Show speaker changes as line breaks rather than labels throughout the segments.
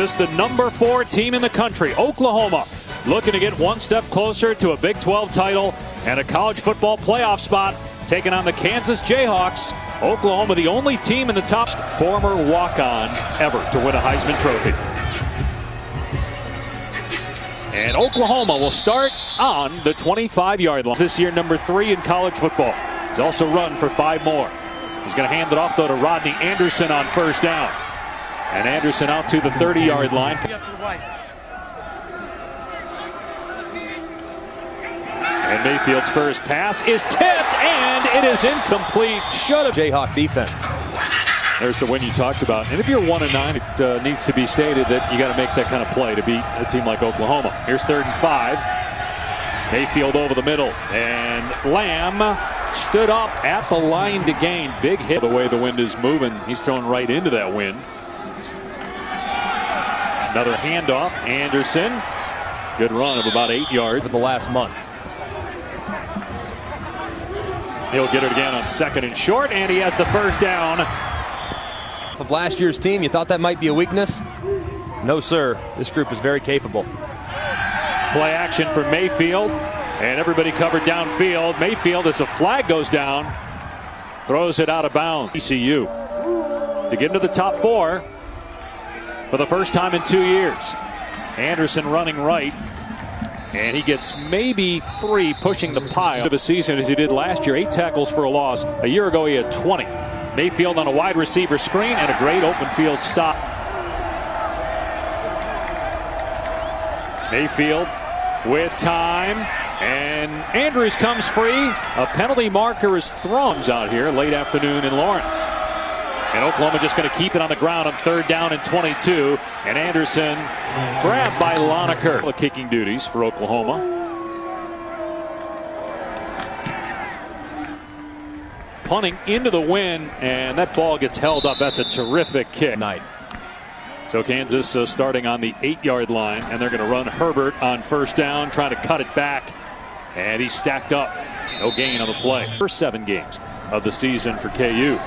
This is the number 4 team in the country, Oklahoma, looking to get one step closer to a Big 12 title and a college football playoff spot, taking on the Kansas Jayhawks. Oklahoma, the only team in the top, former walk-on ever to win a Heisman Trophy. And Oklahoma will start on the 25-yard line. This year, number 3 in college football. He's also run for 5 more. He's going to hand it off, though, to Rodney Anderson on first down. And Anderson out to the 30-yard line. And Mayfield's first pass is tipped, and it is incomplete. Should have.
Jayhawk defense.
There's the win you talked about. And if you're 1-9, it needs to be stated that you got to make that kind of play to beat a team like Oklahoma. Here's 3rd and 5. Mayfield over the middle, and Lamb stood up at the line to gain. Big hit. The way the wind is moving, he's thrown right into that wind. Another handoff. Anderson. Good run of about 8 yards.
For the last month.
He'll get it again on 2nd and short, and he has the first down.
Of last year's team, you thought that might be a weakness? No, sir. This group is very capable.
Play action for Mayfield, and everybody covered downfield. Mayfield, as a flag goes down, throws it out of bounds. ECU to get into the top 4 for the first time in 2 years. Anderson running right, and he gets maybe 3, pushing the pile of a season as he did last year. 8 tackles for a loss. A year ago, he had 20. Mayfield on a wide receiver screen and a great open field stop. Mayfield with time, and Andrews comes free. A penalty marker is thrown out here late afternoon in Lawrence. And Oklahoma just going to keep it on the ground on 3rd down and 22. And Anderson grabbed by Loneker. The kicking duties for Oklahoma. Punting into the wind, and that ball gets held up. That's a terrific kick. So Kansas starting on the 8-yard line, and they're going to run Herbert on first down, trying to cut it back. And he's stacked up. No gain on the play. First 7 games of the season for KU.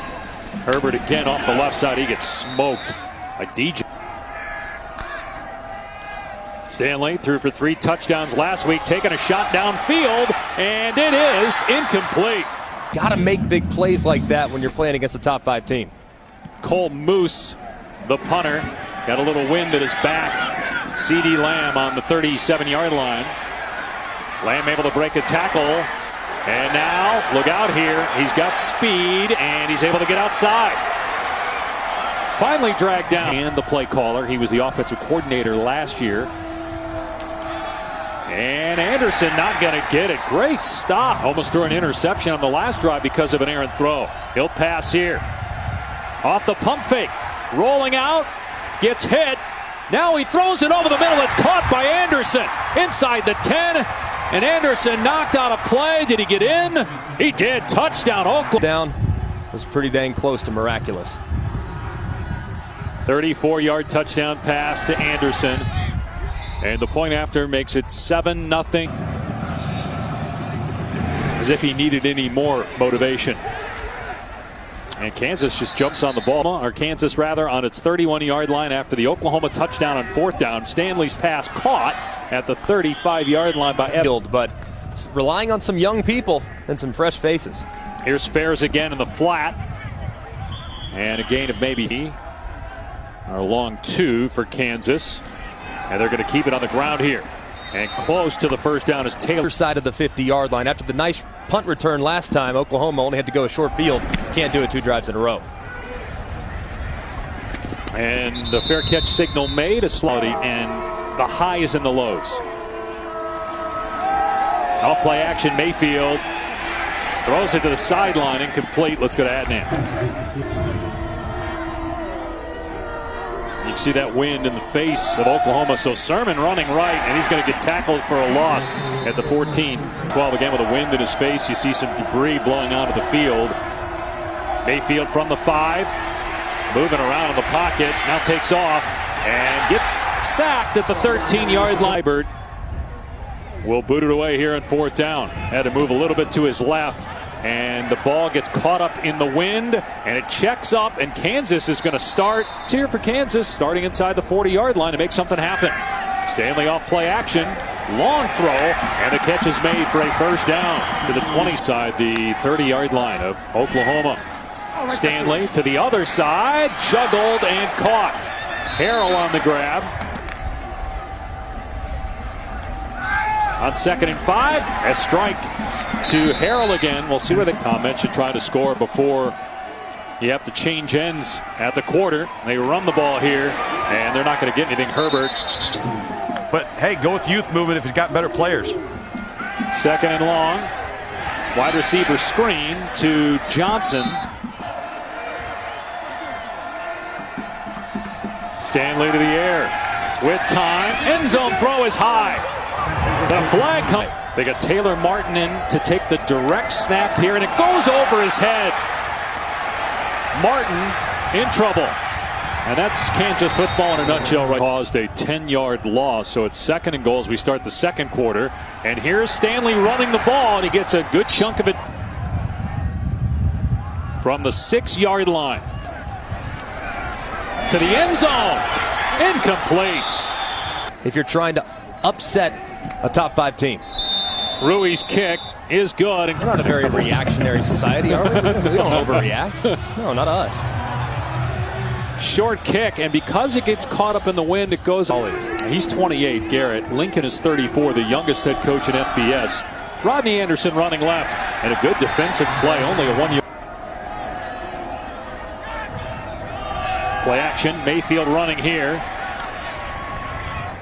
Herbert again off the left side. He gets smoked by DJ. Stanley threw for 3 touchdowns last week, taking a shot downfield, and it is incomplete.
Got to make big plays like that when you're playing against a top 5 team.
Cole Moose, the punter, got a little wind at his back. C.D. Lamb on the 37-yard line. Lamb able to break a tackle. And now, look out here. He's got speed, and he's able to get outside. Finally dragged down. And the play caller. He was the offensive coordinator last year. And Anderson not going to get it. Great stop. Almost threw an interception on the last drive because of an errant throw. He'll pass here. Off the pump fake. Rolling out. Gets hit. Now he throws it over the middle. It's caught by Anderson. Inside the 10. And Anderson knocked out a play. Did he get in? He did. Touchdown, Oklahoma.
Down was pretty dang close to miraculous.
34-yard touchdown pass to Anderson. And the point after makes it 7-0. As if he needed any more motivation. And Kansas just jumps on the ball, or Kansas rather, on its 31-yard line after the Oklahoma touchdown on 4th down. Stanley's pass caught at the 35-yard line by Evans.
But relying on some young people and some fresh faces.
Here's Fairs again in the flat. And a gain of maybe a long 2 for Kansas. And they're going to keep it on the ground here. And close to the first down is Taylor.
Side of the 50-yard line. After the nice punt return last time, Oklahoma only had to go a short field. Can't do it 2 drives in a row.
And the fair catch signal made a slowly, and the highs and the lows. Off play action, Mayfield throws it to the sideline, incomplete. Let's go to Adnan. You can see that wind in the face of Oklahoma. So Sermon running right, and he's going to get tackled for a loss at the 14-12. Again with a wind in his face. You see some debris blowing out of the field. Mayfield from the 5, moving around in the pocket, now takes off and gets sacked at the 13-yard line. Will boot it away here on 4th down. Had to move a little bit to his left, And the ball gets caught up in the wind, and it checks up, and Kansas is going to start. It's here for Kansas, starting inside the 40-yard line to make something happen. Stanley off play action, long throw, and the catch is made for a first down to the 20 side, the 30-yard line of Oklahoma. Stanley to the other side, juggled and caught. Harrell on the grab. On 2nd and 5, a strike to Harrell again. We'll see where Tom mentioned trying to score before you have to change ends at the quarter. They run the ball here, and they're not going to get anything. Herbert.
But hey, go with youth movement if he's got better players.
2nd and long. Wide receiver screen to Johnson. Stanley to the air with time. End zone throw is high. The flag comes. They got Taylor Martin in to take the direct snap here, and it goes over his head. Martin in trouble. And that's Kansas football in a nutshell. Right. Caused a 10-yard loss, so it's 2nd and goal as we start the second quarter. And here's Stanley running the ball, and he gets a good chunk of it from the 6-yard line to the end zone. Incomplete.
If you're trying to upset a top 5 team.
Rui's kick is good.
We're not a very reactionary society, are we? We don't overreact. No, not us.
Short kick, and because it gets caught up in the wind, it goes. He's 28, Garrett. Lincoln is 34, the youngest head coach in FBS. Rodney Anderson running left, and a good defensive play, only a 1-yard. Play action, Mayfield running here.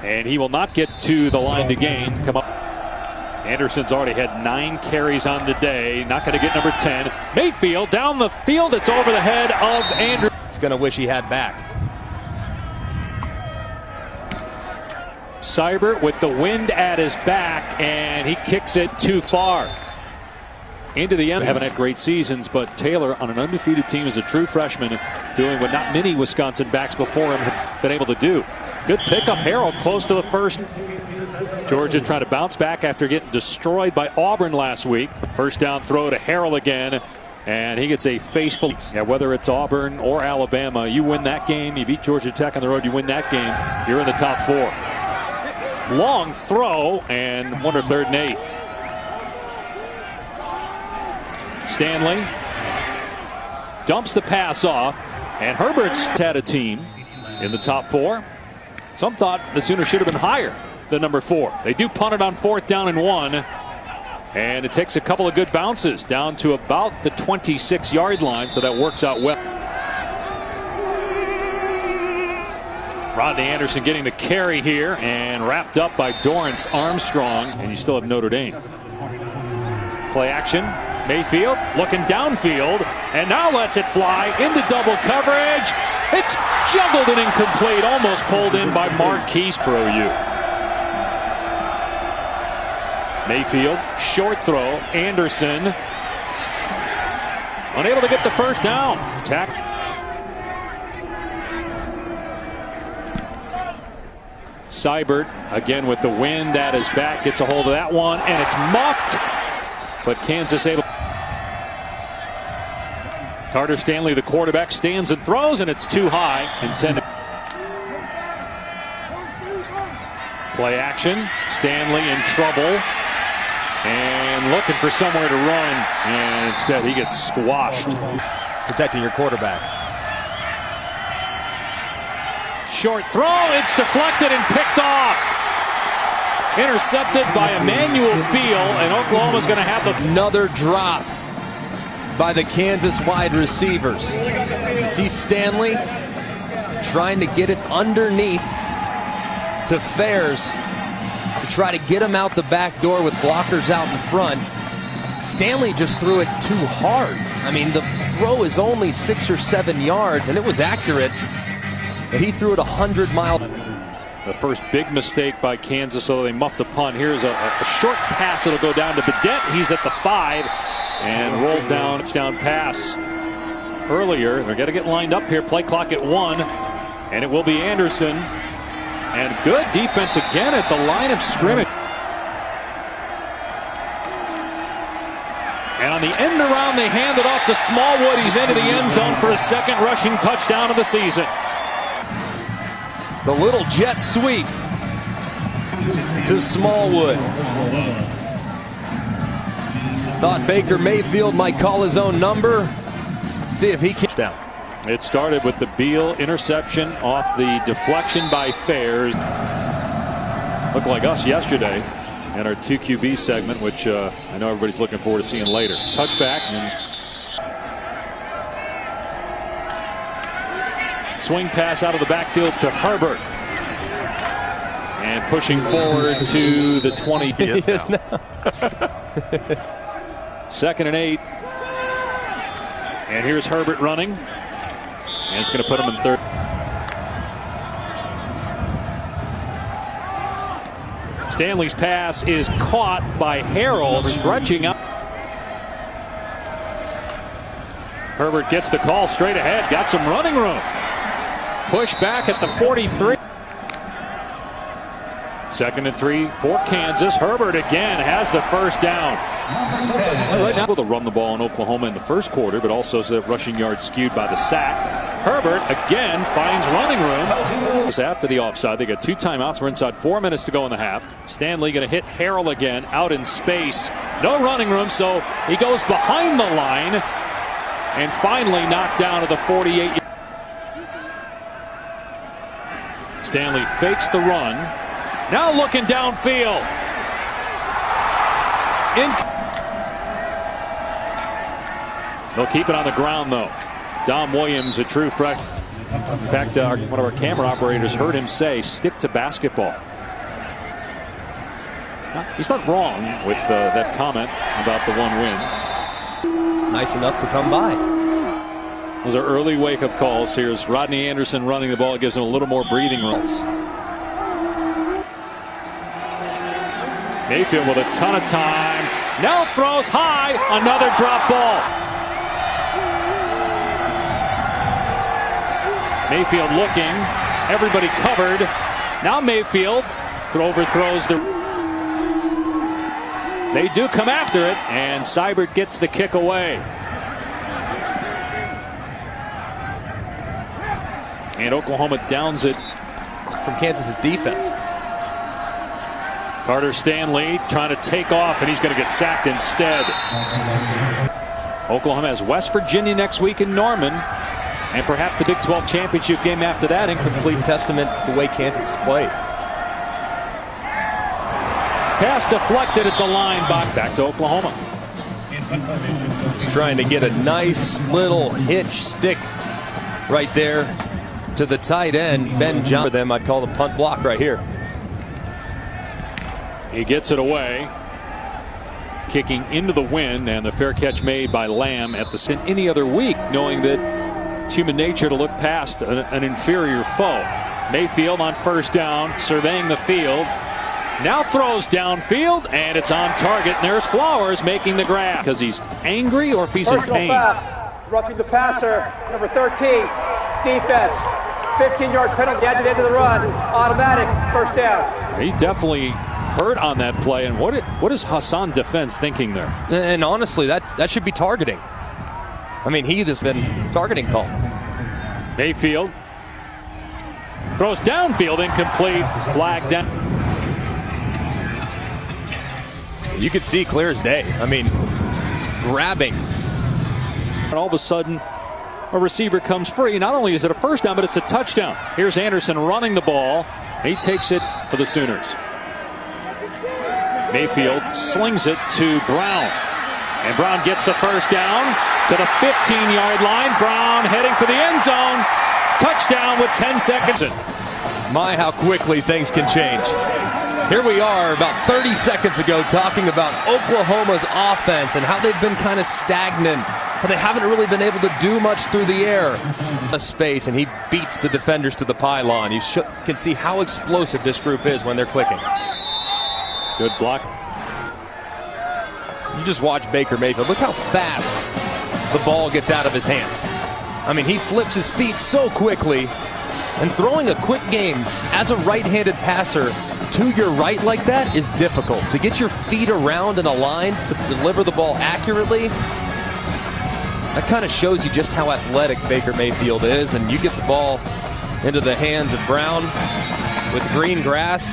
And he will not get to the line to gain. Come up. Anderson's already had 9 carries on the day. Not going to get number 10. Mayfield down the field. It's over the head of Andrew.
He's going to wish he had back.
Seibert with the wind at his back, and he kicks it too far. Into the end. They haven't had great seasons, but Taylor on an undefeated team as a true freshman, doing what not many Wisconsin backs before him have been able to do. Good pickup. Harrell close to the first. Georgia trying to bounce back after getting destroyed by Auburn last week. First down throw to Harrell again, and he gets a face full. Yeah, whether it's Auburn or Alabama, you win that game, you beat Georgia Tech on the road, you win that game, you're in the top 4. Long throw, and 1 or 3rd and 8. Stanley dumps the pass off, and Herbert's had a team in the top 4. Some thought the Sooners should have been higher than number 4. They do punt it on 4th down and 1. And it takes a couple of good bounces down to about the 26-yard line, so that works out well. Rodney Anderson getting the carry here and wrapped up by Dorrance Armstrong. And you still have Notre Dame. Play action. Mayfield looking downfield, and now lets it fly into double coverage. It's juggled and incomplete, almost pulled in by Marquise for OU. Mayfield, short throw. Anderson unable to get the first down. Tack. Seibert again with the wind at his back, gets a hold of that one, and it's muffed. But Kansas able. Carter Stanley, the quarterback, stands and throws, and it's too high. Intended. Play action. Stanley in trouble and looking for somewhere to run, and instead he gets squashed.
Protecting your quarterback.
Short throw. It's deflected and picked off. Intercepted by Emmanuel Beal, and Oklahoma's going to have
another drop by the Kansas wide receivers. You see Stanley trying to get it underneath to Fairs to try to get him out the back door with blockers out in front. Stanley just threw it too hard. I mean, the throw is only 6 or 7 yards, and it was accurate, but he threw it 100 miles.
The first big mistake by Kansas, so they muffed a punt. Here's a short pass. It'll go down to Badette. He's at the 5 and rolled down. Touchdown pass earlier. They're going to get lined up here. Play clock at 1, and it will be Anderson. And good defense again at the line of scrimmage. And on the end around, they hand it off to Smallwood. He's into the end zone for his second rushing touchdown of the season.
The little jet sweep to Smallwood. Thought Baker Mayfield might call his own number. See if he can.
Down. It started with the Beal interception off the deflection by Fairs. Looked like us yesterday in our 2QB segment, which I know everybody's looking forward to seeing later. Touchback and swing pass out of the backfield to Herbert. And pushing forward to the 20. Second and 8. And here's Herbert running. And it's going to put him in third. Stanley's pass is caught by Harrell, stretching out. Herbert gets the call straight ahead. Got some running room. Push back at the 43. Second and 3 for Kansas. Herbert again has the first down. Right now, they'll run the ball in Oklahoma in the first quarter, but also the rushing yards skewed by the sack. Herbert again finds running room. After the offside, they got 2 timeouts. We're inside 4 minutes to go in the half. Stanley going to hit Harrell again out in space. No running room, so he goes behind the line and finally knocked down to the 48. Stanley fakes the run. Now looking downfield. They'll keep it on the ground, though. Dom Williams, a true freshman. In fact, one of our camera operators heard him say, stick to basketball. He's not wrong with that comment about the one win.
Nice enough to come by.
Those are early wake-up calls. Here's Rodney Anderson running the ball. It gives him a little more breathing room. Mayfield with a ton of time. Now throws high. Another drop ball. Mayfield looking. Everybody covered. Now Mayfield overthrows the. They do come after it, and Seibert gets the kick away. And Oklahoma downs it
from Kansas's defense.
Carter Stanley trying to take off, and he's going to get sacked instead. Oklahoma has West Virginia next week in Norman, and perhaps the Big 12 championship game after that. Incomplete.
Testament to the way Kansas has played.
Pass deflected at the line. Back to Oklahoma.
He's trying to get a nice little hitch stick right there to the tight end, Ben Johnson. For them, I'd call the punt block right here.
He gets it away. Kicking into the wind, and the fair catch made by Lamb at the sin any other week, knowing that it's human nature to look past an inferior foe. Mayfield on first down, surveying the field. Now throws downfield, and it's on target. And there's Flowers making the grab. Because he's angry or if he's in pain.
Roughing the passer, number 13, defense. 15-yard penalty at the end of the run. Automatic, first down.
He's definitely hurt on that play. And what is Hassan defense thinking there?
And honestly, that should be targeting. I mean, he has been targeting call.
Mayfield throws downfield, incomplete. Flag down.
You could see clear as day. I mean, grabbing.
And all of a sudden, a receiver comes free. Not only is it a first down, but it's a touchdown. Here's Anderson running the ball. He takes it for the Sooners. Mayfield slings it to Brown. And Brown gets the first down to the 15-yard line. Brown heading for the end zone. Touchdown with 10 seconds.
My, how quickly things can change. Here we are about 30 seconds ago talking about Oklahoma's offense and how they've been kind of stagnant, but they haven't really been able to do much through the air. A space, and he beats the defenders to the pylon. You can see how explosive this group is when they're clicking.
Good block.
You just watch Baker Mayfield. Look how fast the ball gets out of his hands. I mean, he flips his feet so quickly, and throwing a quick game as a right-handed passer to your right like that is difficult. To get your feet around in a line to deliver the ball accurately, that kind of shows you just how athletic Baker Mayfield is. And you get the ball into the hands of Brown with green grass,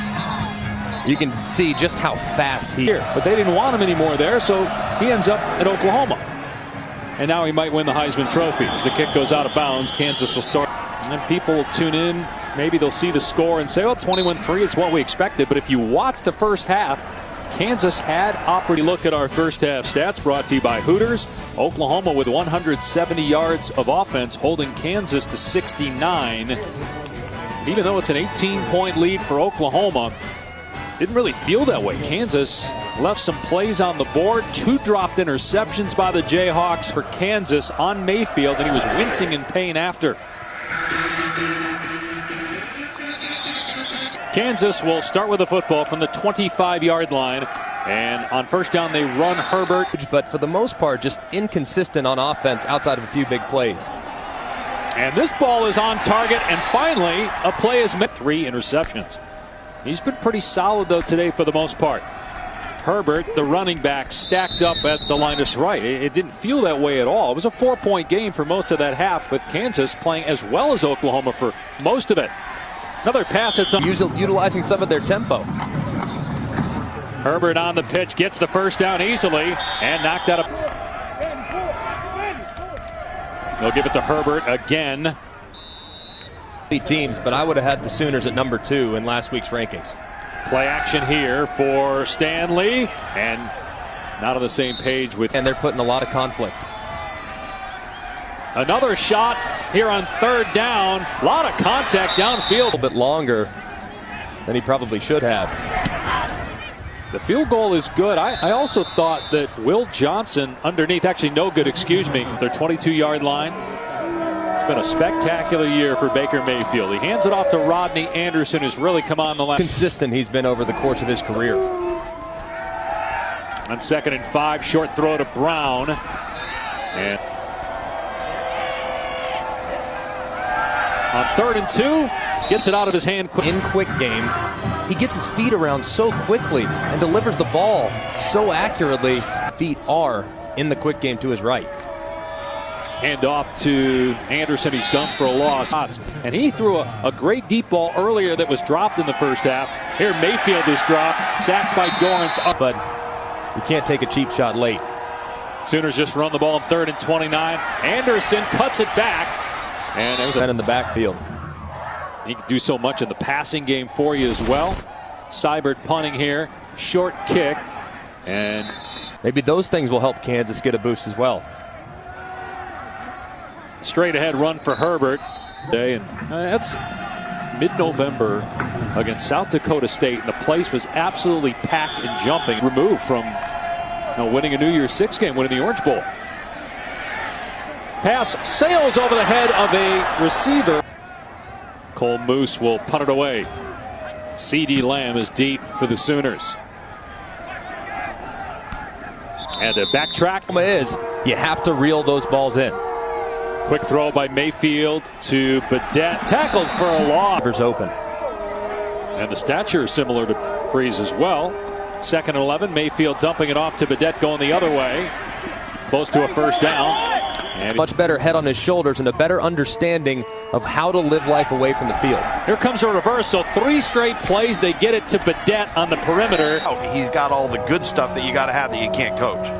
you can see just how fast he is.
But they didn't want him anymore there, so he ends up at Oklahoma. And now he might win the Heisman Trophy. As the kick goes out of bounds, Kansas will start. And people will tune in. Maybe they'll see the score and say, oh, 21-3, it's what we expected. But if you watch the first half, Kansas had opportunity. Look at our first half stats brought to you by Hooters. Oklahoma with 170 yards of offense, holding Kansas to 69. Even though it's an 18-point lead for Oklahoma, didn't really feel that way. Kansas left some plays on the board. 2 dropped interceptions by the Jayhawks for Kansas on Mayfield, and he was wincing in pain after. Kansas will start with the football from the 25-yard line. And on first down, they run Herbert.
But for the most part, just inconsistent on offense outside of a few big plays.
And this ball is on target. And finally, a play is made. 3 interceptions. He's been pretty solid, though, today for the most part. Herbert, the running back, stacked up at the line of right. It didn't feel that way at all. It was a 4-point game for most of that half, with Kansas playing as well as Oklahoma for most of it. Another pass that's
utilizing some of their tempo.
Herbert on the pitch, gets the first down easily, and knocked out of. They'll give it to Herbert again.
Teams, but I would have had the Sooners at number 2 in last week's rankings.
Play action here for Stanley, and not on the same page with.
And they're putting a lot of conflict.
Another shot here on third down. A lot of contact downfield.
A little bit longer than he probably should have.
The field goal is good. I also thought that Will Johnson underneath, actually no good, excuse me, their 22-yard line. It's been a spectacular year for Baker Mayfield. He hands it off to Rodney Anderson, who's really come on the left.
Consistent he's been over the course of his career.
On 2nd and 5, short throw to Brown. And on 3rd and 2, gets it out of his hand quick.
In quick game, he gets his feet around so quickly and delivers the ball so accurately. Feet are in the quick game to his right.
Hand off to Anderson. He's done for a loss. And he threw a great deep ball earlier that was dropped in the first half. Here Mayfield is dropped, sacked by Dorrance.
But you can't take a cheap shot late.
Sooners just run the ball on 3rd and 29. Anderson cuts it back. And there's
in the backfield.
He can do so much in the passing game for you as well. Seibert punting here. Short kick. And
maybe those things will help Kansas get a boost as well.
Straight ahead run for Herbert. And that's mid-November against South Dakota State. And the place was absolutely packed and jumping. Removed from winning a New Year's Six game, winning the Orange Bowl. Pass sails over the head of a receiver. Cole Moose will punt it away. C.D. Lamb is deep for the Sooners. And a backtrack.
Is you have to reel those balls in.
Quick throw by Mayfield to Badette. Tackled for a loss.
Open.
And the stature is similar to Breeze as well. 2nd and 11. Mayfield dumping it off to Badette, going the other way. Close to a first down. And
much better head on his shoulders and a better understanding of how to live life away from the field.
Here comes a reversal. 3 straight plays. They get it to Badette on the perimeter.
He's got all the good stuff that you got to have that you can't coach.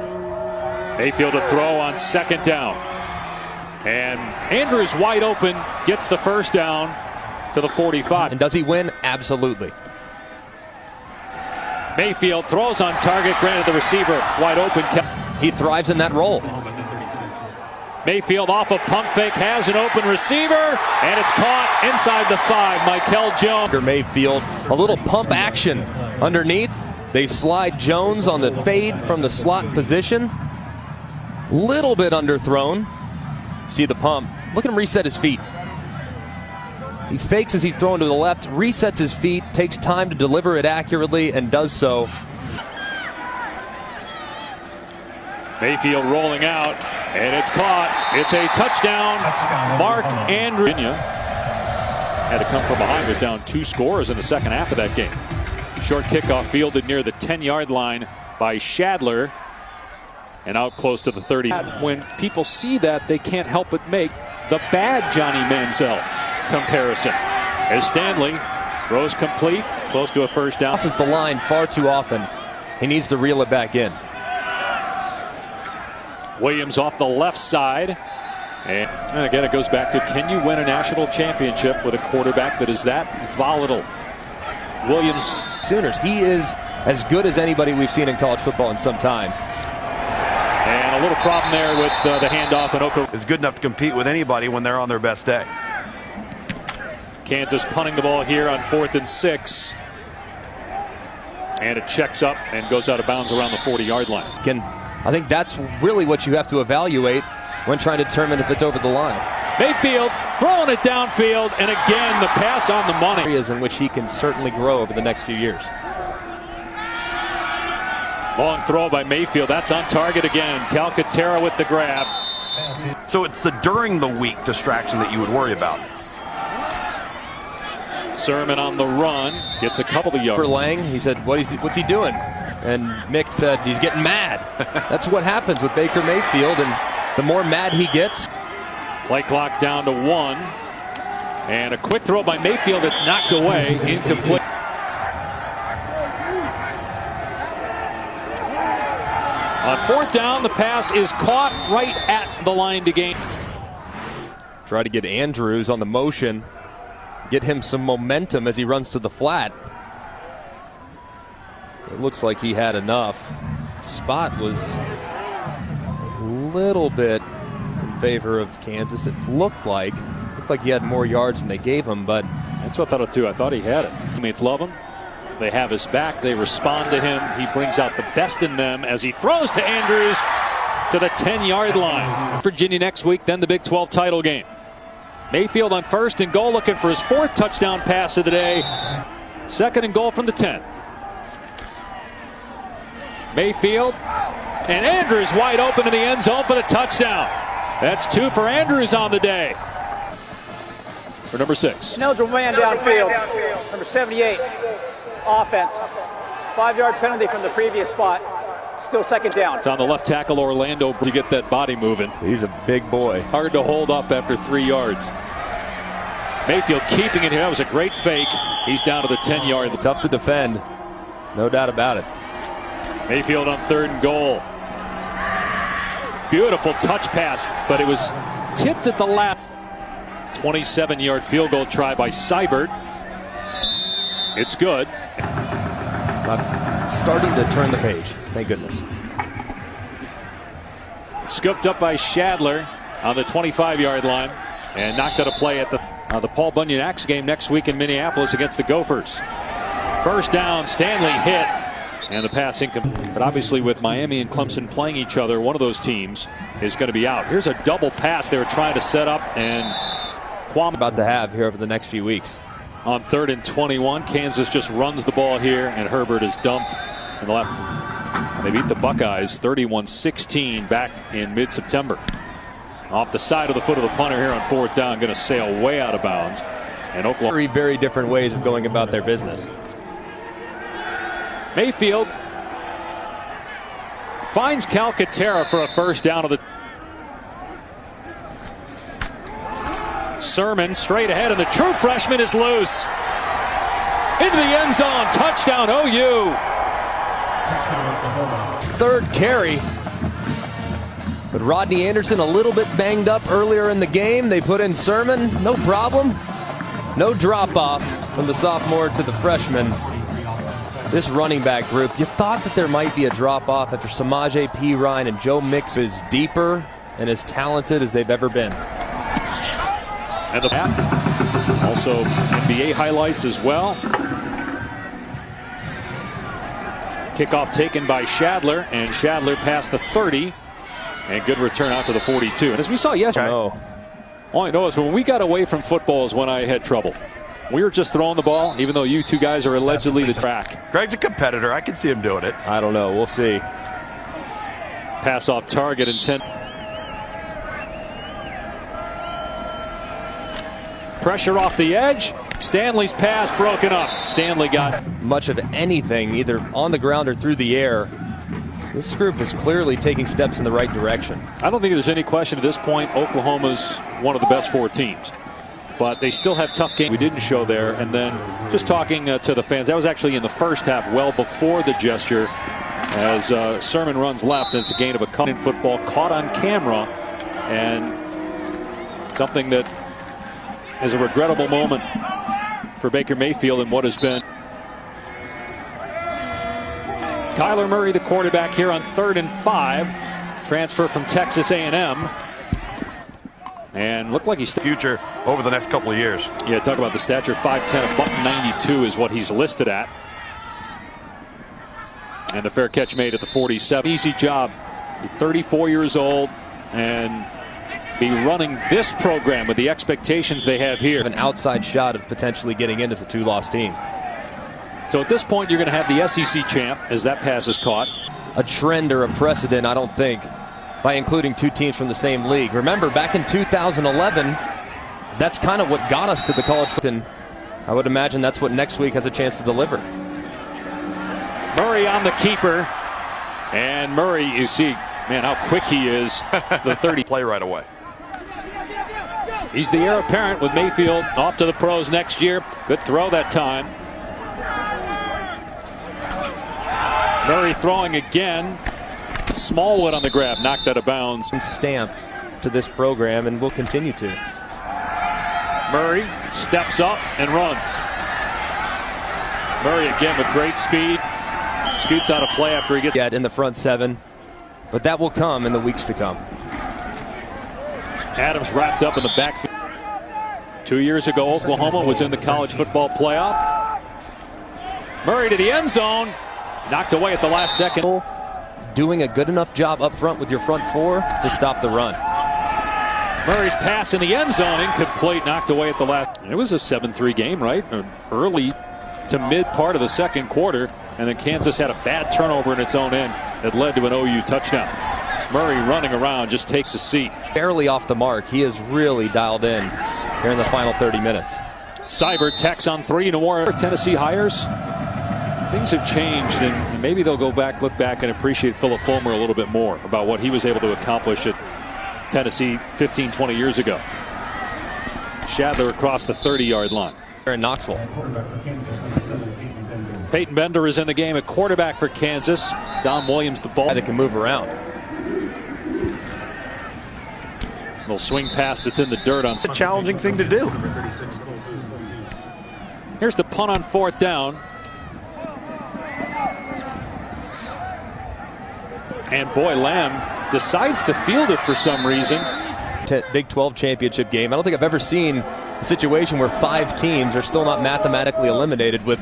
Mayfield to throw on 2nd down. And Andrews wide open, gets the first down to the 45.
And does he win? Absolutely.
Mayfield throws on target. Granted, the receiver wide open.
He thrives in that role.
Mayfield off a pump fake, has an open receiver, and it's caught inside the 5. Michael Jones.
Mayfield, a little pump action underneath. They slide Jones on the fade from the slot position. Little bit underthrown. See the pump. Look at him reset his feet. He fakes as he's throwing to the left, resets his feet, takes time to deliver it accurately, and does so.
Mayfield rolling out, and it's caught. It's a touchdown. Mark Andrews. Had to come from behind. Was down 2 scores in the second half of that game. Short kickoff fielded near the 10-yard line by Shadler and out close to the 30. When people see that, they can't help but make the bad Johnny Manziel comparison. As Stanley throws complete, close to a first down.
Crosses the line far too often. He needs to reel it back in.
Williams off the left side. And again, it goes back to, can you win a national championship with a quarterback that is that volatile? Williams.
Sooners. He is as good as anybody we've seen in college football in some time.
And a little problem there with the handoff, and Oka
is good enough to compete with anybody when they're on their best day.
Kansas punting the ball here on 4th and 6. And it checks up and goes out of bounds around the 40-yard line.
I think that's really what you have to evaluate when trying to determine if it's over the line.
Mayfield throwing it downfield, and again the pass on the money.
Areas in which he can certainly grow over the next few years.
Long throw by Mayfield. That's on target again. Calcaterra with the grab.
So it's the during the week distraction that you would worry about.
Sermon on the run gets a couple of yards.
Lang, he said, what's he doing? And Mick said, he's getting mad. That's what happens with Baker Mayfield, and the more mad he gets.
Play clock down to 1. And a quick throw by Mayfield that's knocked away, incomplete. On 4th down, the pass is caught right at the line to gain.
Try to get Andrews on the motion, get him some momentum as he runs to the flat. It looks like he had enough. Spot was a little bit in favor of Kansas. It looked like he had more yards than they gave him, but
that's what I thought too. I thought he had it. Teammates love him. They have his back. They respond to him. He brings out the best in them as he throws to Andrews to the 10-yard line. Virginia next week, then the Big 12 title game. Mayfield on 1st and goal, looking for his 4th touchdown pass of the day. 2nd and goal from the 10. Mayfield and Andrews wide open in the end zone for the touchdown. That's 2 for Andrews on the day. For number 6.
Eligible man downfield. Number 78. Offense. 5-yard penalty from the previous spot. Still 2nd down.
It's on the left tackle, Orlando, to get that body moving.
He's a big boy.
Hard to hold up after 3 yards. Mayfield keeping it here. That was a great fake. He's down to the 10-yard.
Tough to defend. No doubt about it.
Mayfield on 3rd and goal. Beautiful touch pass, but it was tipped at the last. 27-yard field goal try by Seibert. It's good.
I'm starting to turn the page. Thank goodness.
Scooped up by Shadler on the 25-yard line and knocked out a play at the Paul Bunyan Axe game next week in Minneapolis against the Gophers. 1st down, Stanley hit, and the pass incomplete. But obviously with Miami and Clemson playing each other, one of those teams is going to be out. Here's a double pass they were trying to set up, and Kwame
about to have here over the next few weeks.
On 3rd and 21, Kansas just runs the ball here, and Herbert is dumped in the left. They beat the Buckeyes 31-16 back in mid-September. Off the side of the foot of the punter here on 4th down, going to sail way out of bounds. And Oklahoma.
Very, very different ways of going about their business.
Mayfield finds Calcaterra for a 1st down of the. Sermon straight ahead, and the true freshman is loose. Into the end zone. Touchdown, OU.
3rd carry. But Rodney Anderson a little bit banged up earlier in the game. They put in Sermon. No problem. No drop off from the sophomore to the freshman. This running back group, you thought that there might be a drop off after Samaje Perine and Joe Mix is deeper and as talented as they've ever been.
And the also NBA highlights as well. Kickoff taken by Shadler, and Shadler past the 30, and good return out to the 42. And as we saw yesterday, all I know is when we got away from football is when I had trouble. We were just throwing the ball, even though you two guys are allegedly the track.
Greg's a competitor. I can see him doing it.
I don't know. We'll see.
Pass off target intent. Pressure off the edge. Stanley's pass broken up. Stanley got
much of anything, either on the ground or through the air. This group is clearly taking steps in the right direction.
I don't think there's any question at this point Oklahoma's one of the best 4 teams. But they still have tough games we didn't show there. And then just talking to the fans, that was actually in the first half, well before the gesture, as Sermon runs left, and it's a gain of a couple in football, caught on camera, and something that is a regrettable moment for Baker Mayfield in what has been. Kyler Murray, the quarterback here on 3rd and 5. Transfer from Texas A&M. And looked like he's
future over the next couple of years.
Yeah, talk about the stature. 5'10", $192 is what he's listed at. And the fair catch made at the 47. Easy job. 34 years old and be running this program with the expectations they have here.
An outside shot of potentially getting in as a 2-loss team.
So at this point, you're going to have the SEC champ as that pass is caught.
A trend or a precedent, I don't think, by including 2 teams from the same league. Remember, back in 2011, that's kind of what got us to the college football. I would imagine that's what next week has a chance to deliver.
Murray on the keeper. And Murray, you see, man, how quick he is. The 30.
Play right away.
He's the heir apparent with Mayfield off to the pros next year. Good throw that time. Murray throwing again. Smallwood on the grab, knocked out of bounds.
Stamp to this program, and will continue to.
Murray steps up and runs. Murray again with great speed. Scoots out of play after he gets
in the front 7, but that will come in the weeks to come.
Adams wrapped up in the backfield. 2 years ago, Oklahoma was in the college football playoff. Murray to the end zone. Knocked away at the last second.
Doing a good enough job up front with your front 4 to stop the run.
Murray's pass in the end zone, incomplete, knocked away at the last. It was a 7-3 game, right? Early to mid part of the second quarter, and then Kansas had a bad turnover in its own end that led to an OU touchdown. Murray running around just takes a seat.
Barely off the mark. He is really dialed in here in the final 30 minutes.
Seibert tacks on 3 to warrant Tennessee hires. Things have changed, and maybe they'll go back, look back, and appreciate Philip Fulmer a little bit more about what he was able to accomplish at Tennessee 15, 20 years ago. Shadler across the 30-yard line.
In Knoxville.
Peyton Bender is in the game at quarterback for Kansas. Don Williams the ball.
That can move around.
Little swing pass that's in the dirt on.
It's a challenging thing to do.
Here's the punt on 4th down. And boy, Lamb decides to field it for some reason.
Big 12 championship game. I don't think I've ever seen a situation where 5 teams are still not mathematically eliminated with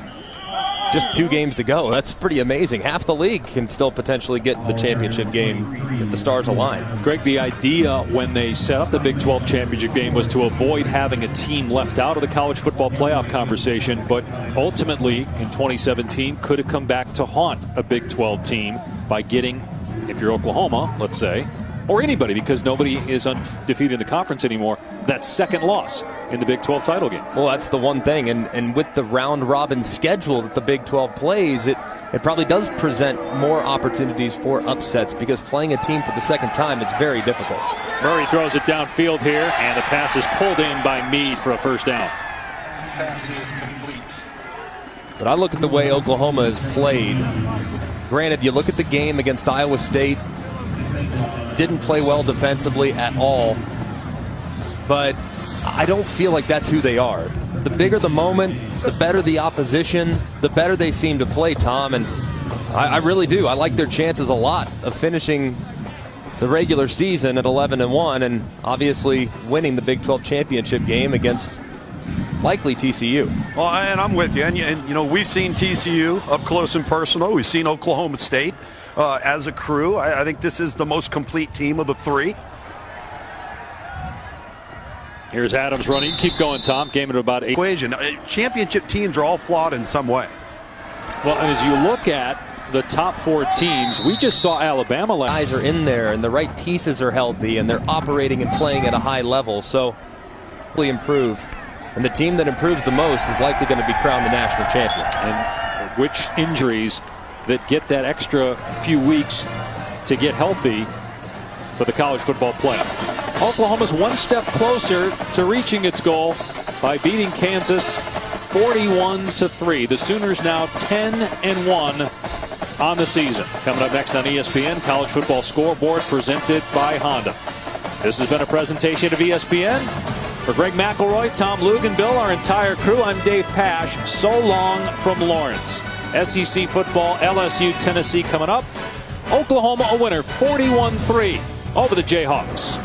just 2 games to go. That's pretty amazing. Half the league can still potentially get the championship game if the stars align.
Greg, the idea when they set up the Big 12 championship game was to avoid having a team left out of the college football playoff conversation, but ultimately in 2017 could have come back to haunt a Big 12 team by getting, if you're Oklahoma, let's say, or anybody, because nobody is undefeated in the conference anymore, that second loss in the Big 12 title game.
Well, that's the one thing, and with the round-robin schedule that the Big 12 plays, it probably does present more opportunities for upsets, because playing a team for the second time is very difficult.
Murray throws it downfield here, and the pass is pulled in by Meade for a first down.
Pass is complete.
But I look at the way Oklahoma has played. Granted, you look at the game against Iowa State, didn't play well defensively at all, but I don't feel like that's who they are. The bigger the moment, the better the opposition, the better they seem to play, Tom, and I really do. I like their chances a lot of finishing the regular season at 11-1 and obviously winning the Big 12 championship game against likely TCU.
Well, and I'm with you. And you know, we've seen TCU up close and personal. We've seen Oklahoma State as a crew. I think this is the most complete team of the 3.
Here's Adams running. Keep going, Tom. Game at about 8.
Equation. Championship teams are all flawed in some way.
Well, and as you look at the top 4 teams, we just saw Alabama last.
Guys are in there, and the right pieces are healthy, and they're operating and playing at a high level. So, really improve And the team that improves the most is likely going to be crowned the national champion.
And which injuries that get that extra few weeks to get healthy for the college football playoff. Oklahoma's one step closer to reaching its goal by beating Kansas 41-3. The Sooners now 10-1 on the season. Coming up next on ESPN, College Football Scoreboard presented by Honda. This has been a presentation of ESPN. For Greg McElroy, Tom Luganbill, our entire crew, I'm Dave Pasch. So long from Lawrence. SEC football, LSU, Tennessee coming up. Oklahoma a winner, 41-3 over the Jayhawks.